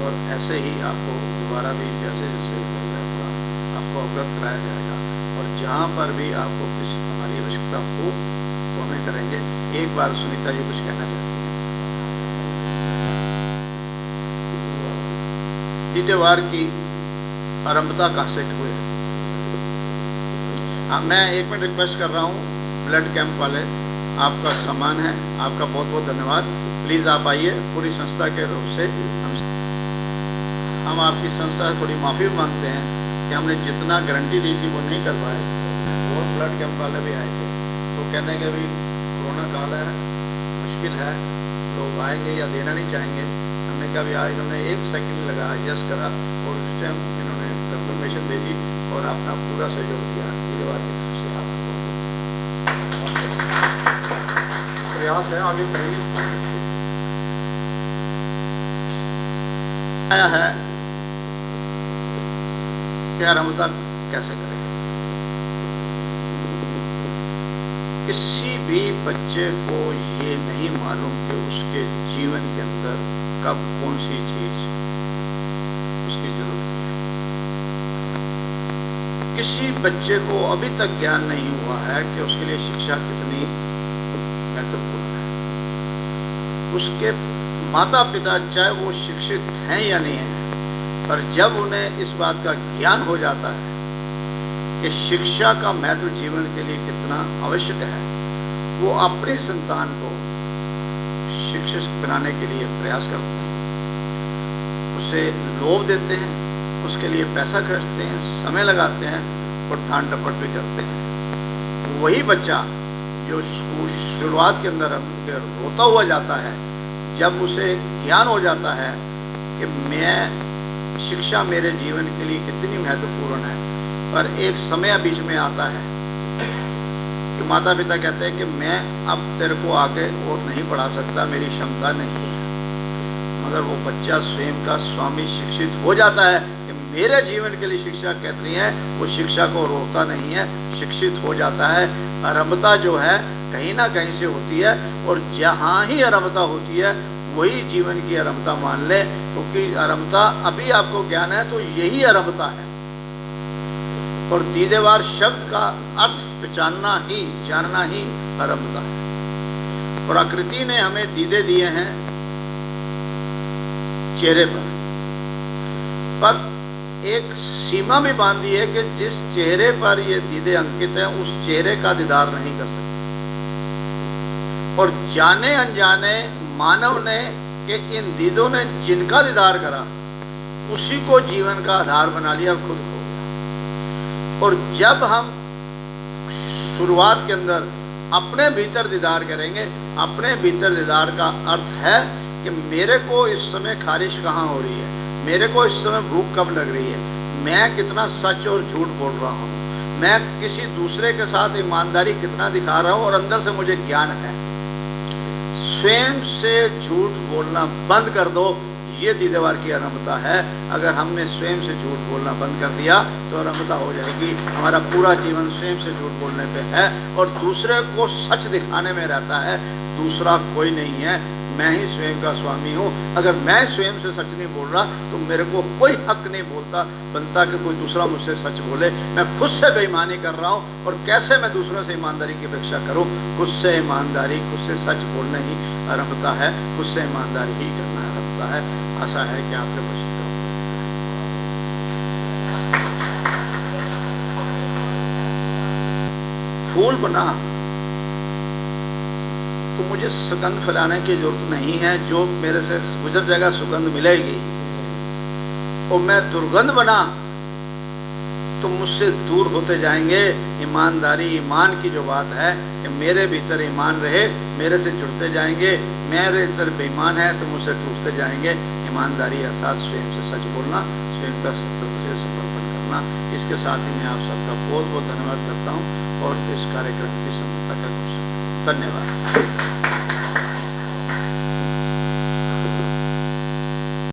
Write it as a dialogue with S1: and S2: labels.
S1: और ऐसे ही आपको दोबारा भी जैसे जैसे थोड़ा आपको अवगत कराया जाएगा। और जहाँ पर भी आपको किसी हमारी आवश्यकता हो तो हमें करेंगे। एक बार सुनीता जी कुछ कहना चाहती हैं। तीसरे की आरंभता कहाँ से हुए? मैं 1 मिनट रिक्वेस्ट कर रहा हूँ, ब्लड कैंप वाले आपका सम्मान है, आपका बहुत बहुत धन्यवाद। प्लीज आप आइए, पूरी संस्था के रूप से हम आपकी संस्था से थोड़ी माफी मांगते हैं कि हमने जितना गारंटी दी थी वो नहीं कर पाए। और ब्लड कैंप वाले भी आए थे तो कहने के भी कोरोना काल है, मुश्किल है, लोग आएंगे या देना नहीं चाहेंगे। हमने कहा भी आज इन्होंने 1 सेकंड लगा एडजस्ट करा और उस टाइम इन्होंने कंफर्मेशन भेजी और अपना पूरा सहयोग दिया।
S2: प्रयास है, आगे करेंगे।
S1: आया है क्या आरंभता कैसे करें? किसी भी बच्चे को ये नहीं मालूम कि उसके जीवन के अंदर कब कौन सी चीज उसकी जरूरत है। किसी बच्चे को अभी तक ज्ञान नहीं हुआ है कि उसके लिए शिक्षा कितनी महत्वपूर्ण है। उसके माता पिता चाहे वो शिक्षित हैं या नहीं हैं, पर जब उन्हें इस बात का ज्ञान हो जाता है कि शिक्षा का महत्व जीवन के लिए कितना आवश्यक है, वो अपने संतान को शिक्षित बनाने के लिए प्रयास करते हैं, उसे लोभ देते हैं, उसके लिए पैसा खर्चते हैं, समय लगाते हैं और डांट डपट भी करते हैं। वही बच्चा जो शुरुआत के अंदर रोता हुआ जाता है, जब उसे ज्ञान हो जाता है कि मैं शिक्षा मेरे जीवन के लिए कितनी महत्वपूर्ण है, पर एक समय बीच में आता है कि माता पिता कहते हैं कि मैं अब तेरे को आगे और नहीं पढ़ा सकता, मेरी क्षमता नहीं है। मगर वो बच्चा स्वयं का स्वामी शिक्षित हो जाता है कि मेरे जीवन के लिए शिक्षा कितनी है, वो शिक्षा को रोकता नहीं है, शिक्षित हो जाता है। आरंभता जो है कहीं ना कहीं से होती है, और जहाँ ही आरंभता होती है वही जीवन की आरंभता मान ले, क्योंकि आरंभता अभी आपको ज्ञान है तो यही आरंभता है। और दीदेवार शब्द का अर्थ पहचानना ही, जानना ही आरंभता है। प्रकृति ने हमें दीदे दिए हैं चेहरे पर एक सीमा भी बांधी है कि जिस चेहरे पर ये दीदे अंकित है उस चेहरे का दीदार नहीं कर सकते। और जाने अनजाने मानव ने कि इन दीदों ने जिनका दीदार करा उसी को जीवन का आधार बना लिया और खुद खो गया। और जब हम शुरुआत के अंदर अपने भीतर दीदार करेंगे, अपने भीतर दीदार का अर्थ है कि मेरे को इस समय खारिश कहाँ हो रही है, मेरे को इस समय भूख कब लग रही है, मैं कितना सच और झूठ बोल रहा हूँ, मैं किसी दूसरे के साथ ईमानदारी कितना दिखा रहा हूँ, और अंदर से मुझे ज्ञान है। स्वयं से झूठ बोलना बंद कर दो, ये दीदेवार की आरंभता है। अगर हमने स्वयं से झूठ बोलना बंद कर दिया तो आरंभता हो जाएगी। हमारा पूरा जीवन स्वयं से झूठ बोलने पे है और दूसरे को सच दिखाने में रहता है। दूसरा कोई नहीं है, मैं ही स्वयं का स्वामी हूँ। अगर मैं स्वयं से सच नहीं बोल रहा तो मेरे को कोई हक नहीं बनता कि कोई दूसरा मुझसे सच बोले। मैं खुद से बेईमानी कर रहा हूँ, और कैसे मैं दूसरों से ईमानदारी की अपेक्षा करूँ? खुद से ईमानदारी, खुद से सच बोलना ही आरंभता है, खुद से ईमानदारी ही करना आरंभता है। आशा है कि आपके कुछ फूल बना तो मुझे सुगंध फैलाने की जरूरत नहीं है, जो मेरे से गुजर जाएगा सुगंध मिलेगी। और मैं दुर्गंध बना तो मुझसे दूर होते जाएंगे। ईमानदारी, ईमान की जो बात है कि मेरे भीतर ईमान रहे, मेरे से जुड़ते जाएंगे। मेरे भीतर बेईमान है तो मुझसे टूटते जाएंगे। ईमानदारी अर्थात स्वयं से सच बोलना, स्वयं का सत्य समर्पण करना। इसके साथ ही मैं आप सबका बहुत बहुत धन्यवाद करता हूँ और इस कार्यक्रम की सफलता का धन्यवाद।